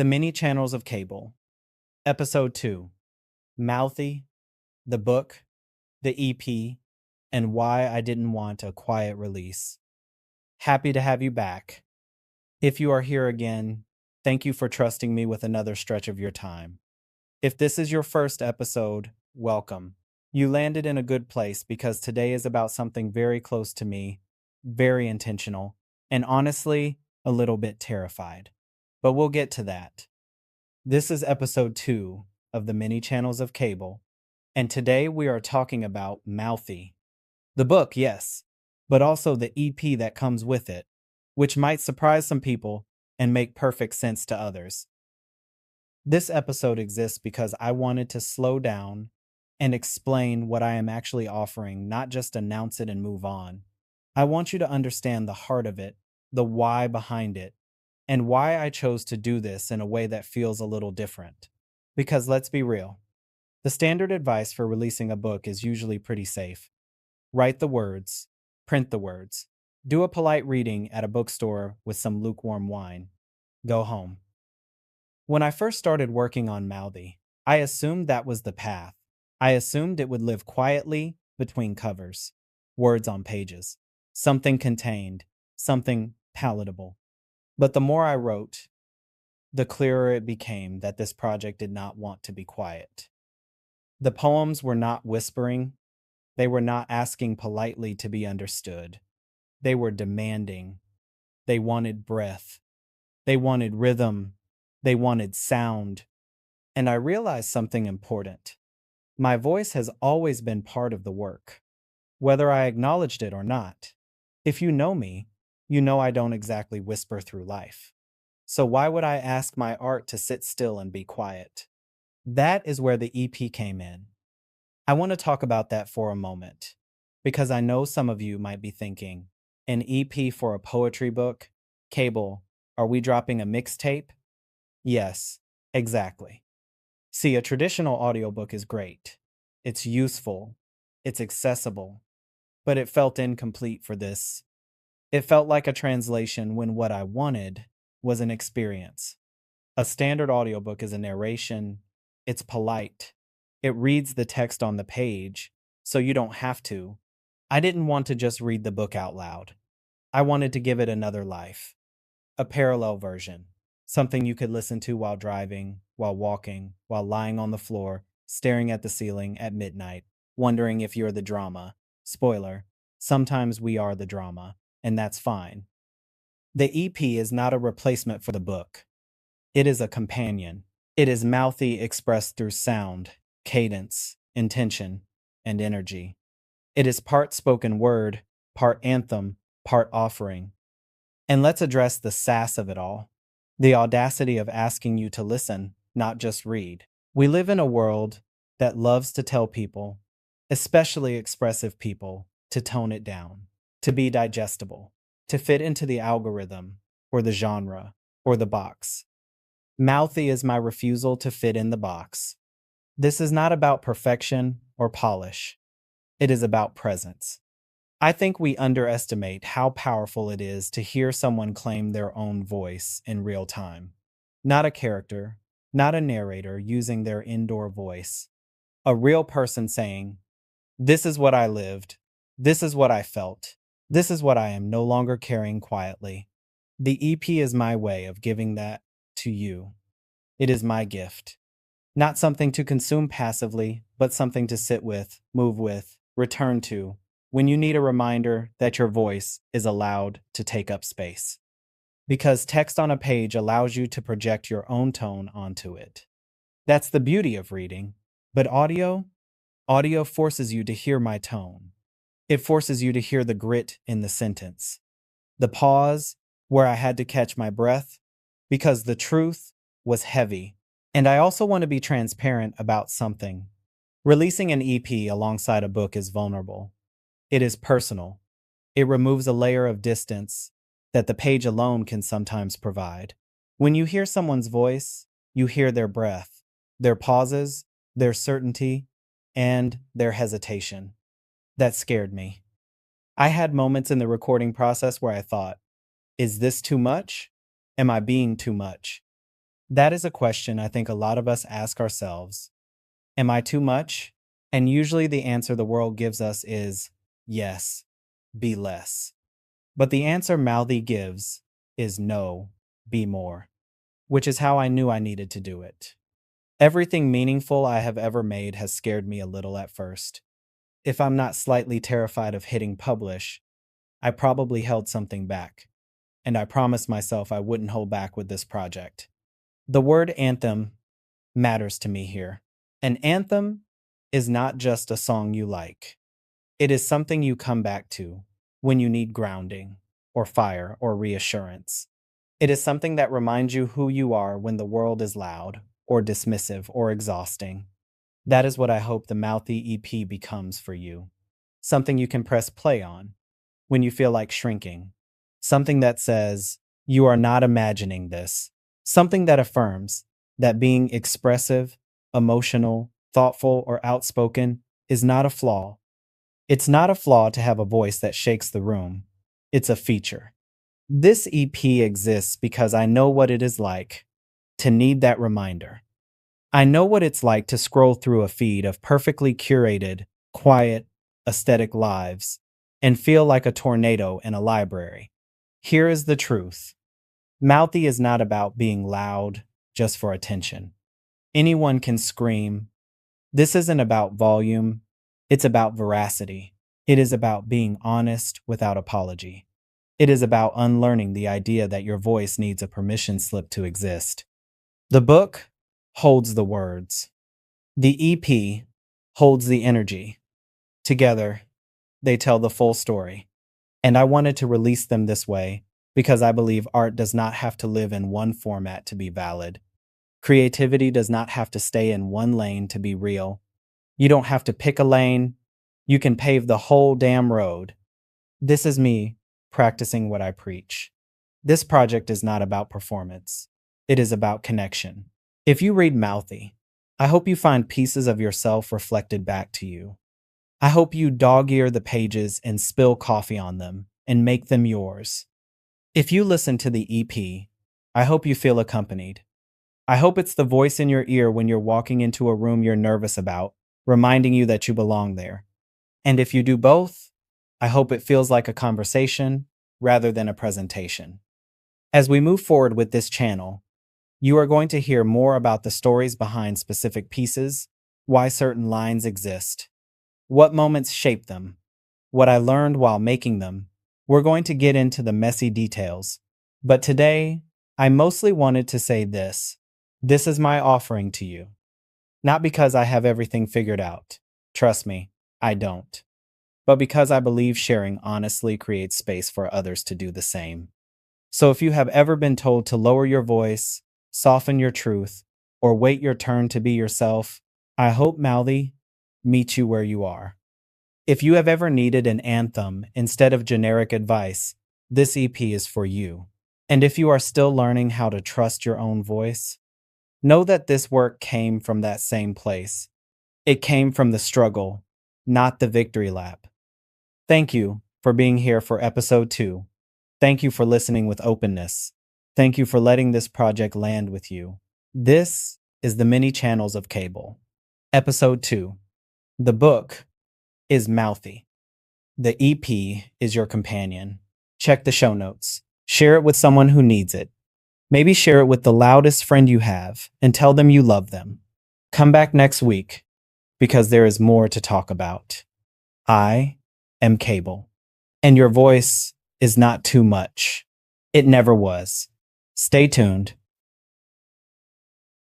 The Many Channels of Cable, Episode 2, Mouthy, the book, the EP, and why I didn't want a quiet release. Happy to have you back. If you are here again, thank you for trusting me with another stretch of your time. If this is your first episode, welcome. You landed in a good place because today is about something very close to me, very intentional, and honestly, a little bit terrified. But we'll get to that. This is episode 2 of the Many Channels of Cable, and today we are talking about Mouthy. The book, yes, but also the EP that comes with it, which might surprise some people and make perfect sense to others. This episode exists because I wanted to slow down and explain what I am actually offering, not just announce it and move on. I want you to understand the heart of it, the why behind it, and why I chose to do this in a way that feels a little different. Because let's be real, the standard advice for releasing a book is usually pretty safe. Write the words, print the words, do a polite reading at a bookstore with some lukewarm wine, go home. When I first started working on Mouthy, I assumed that was the path. I assumed it would live quietly between covers, words on pages, something contained, something palatable. But the more I wrote, the clearer it became that this project did not want to be quiet. The poems were not whispering. They were not asking politely to be understood. They were demanding. They wanted breath. They wanted rhythm. They wanted sound. And I realized something important. My voice has always been part of the work, whether I acknowledged it or not. If you know me, you know I don't exactly whisper through life. So why would I ask my art to sit still and be quiet? That is where the EP came in. I want to talk about that for a moment, because I know some of you might be thinking, an EP for a poetry book? Cable, are we dropping a mixtape? Yes, exactly. See, a traditional audiobook is great. It's useful. It's accessible. But it felt incomplete for this. It felt like a translation when what I wanted was an experience. A standard audiobook is a narration. It's polite. It reads the text on the page, so you don't have to. I didn't want to just read the book out loud. I wanted to give it another life. A parallel version. Something you could listen to while driving, while walking, while lying on the floor, staring at the ceiling at midnight, wondering if you're the drama. Spoiler, sometimes we are the drama, and that's fine. The EP is not a replacement for the book. It is a companion. It is Mouthy expressed through sound, cadence, intention, and energy. It is part spoken word, part anthem, part offering. And let's address the sass of it all. The audacity of asking you to listen, not just read. We live in a world that loves to tell people, especially expressive people, to tone it down, to be digestible, to fit into the algorithm, or the genre, or the box. Mouthy is my refusal to fit in the box. This is not about perfection or polish. It is about presence. I think we underestimate how powerful it is to hear someone claim their own voice in real time. Not a character, not a narrator using their indoor voice. A real person saying, "This is what I lived. This is what I felt. This is what I am no longer carrying quietly." The EP is my way of giving that to you. It is my gift. Not something to consume passively, but something to sit with, move with, return to, when you need a reminder that your voice is allowed to take up space. Because text on a page allows you to project your own tone onto it. That's the beauty of reading. But audio forces you to hear my tone. It forces you to hear the grit in the sentence. The pause where I had to catch my breath, because the truth was heavy. And I also want to be transparent about something. Releasing an EP alongside a book is vulnerable. It is personal. It removes a layer of distance that the page alone can sometimes provide. When you hear someone's voice, you hear their breath, their pauses, their certainty, and their hesitation. That scared me. I had moments in the recording process where I thought, is this too much? Am I being too much? That is a question I think a lot of us ask ourselves. Am I too much? And usually the answer the world gives us is yes, be less. But the answer Mouthy gives is no, be more, which is how I knew I needed to do it. Everything meaningful I have ever made has scared me a little at first. If I'm not slightly terrified of hitting publish, I probably held something back, and I promised myself I wouldn't hold back with this project. The word anthem matters to me here. An anthem is not just a song you like. It is something you come back to when you need grounding, or fire, or reassurance. It is something that reminds you who you are when the world is loud, or dismissive, or exhausting. That is what I hope the Mouthy EP becomes for you. Something you can press play on when you feel like shrinking. Something that says, you are not imagining this. Something that affirms that being expressive, emotional, thoughtful, or outspoken is not a flaw. It's not a flaw to have a voice that shakes the room. It's a feature. This EP exists because I know what it is like to need that reminder. I know what it's like to scroll through a feed of perfectly curated, quiet, aesthetic lives and feel like a tornado in a library. Here is the truth. Mouthy is not about being loud just for attention. Anyone can scream. This isn't about volume. It's about veracity. It is about being honest without apology. It is about unlearning the idea that your voice needs a permission slip to exist. The book holds the words. The EP holds the energy. Together, they tell the full story. And I wanted to release them this way because I believe art does not have to live in one format to be valid. Creativity does not have to stay in one lane to be real. You don't have to pick a lane. You can pave the whole damn road. This is me practicing what I preach. This project is not about performance. It is about connection. If you read Mouthy, I hope you find pieces of yourself reflected back to you. I hope you dog-ear the pages and spill coffee on them and make them yours. If you listen to the EP, I hope you feel accompanied. I hope it's the voice in your ear when you're walking into a room you're nervous about, reminding you that you belong there. And if you do both, I hope it feels like a conversation rather than a presentation. As we move forward with this channel, you are going to hear more about the stories behind specific pieces, why certain lines exist, what moments shape them, what I learned while making them. We're going to get into the messy details. But today, I mostly wanted to say this. This is my offering to you. Not because I have everything figured out. Trust me, I don't. But because I believe sharing honestly creates space for others to do the same. So if you have ever been told to lower your voice, soften your truth, or wait your turn to be yourself, I hope Mouthy meets you where you are. If you have ever needed an anthem instead of generic advice, this EP is for you. And if you are still learning how to trust your own voice, know that this work came from that same place. It came from the struggle, not the victory lap. Thank you for being here for episode 2. Thank you for listening with openness. Thank you for letting this project land with you. This is the many channels of Kabal. Episode 2. The book is Mouthy. The EP is your companion. Check the show notes. Share it with someone who needs it. Maybe share it with the loudest friend you have and tell them you love them. Come back next week because there is more to talk about. I am Kabal, and your voice is not too much. It never was. Stay tuned.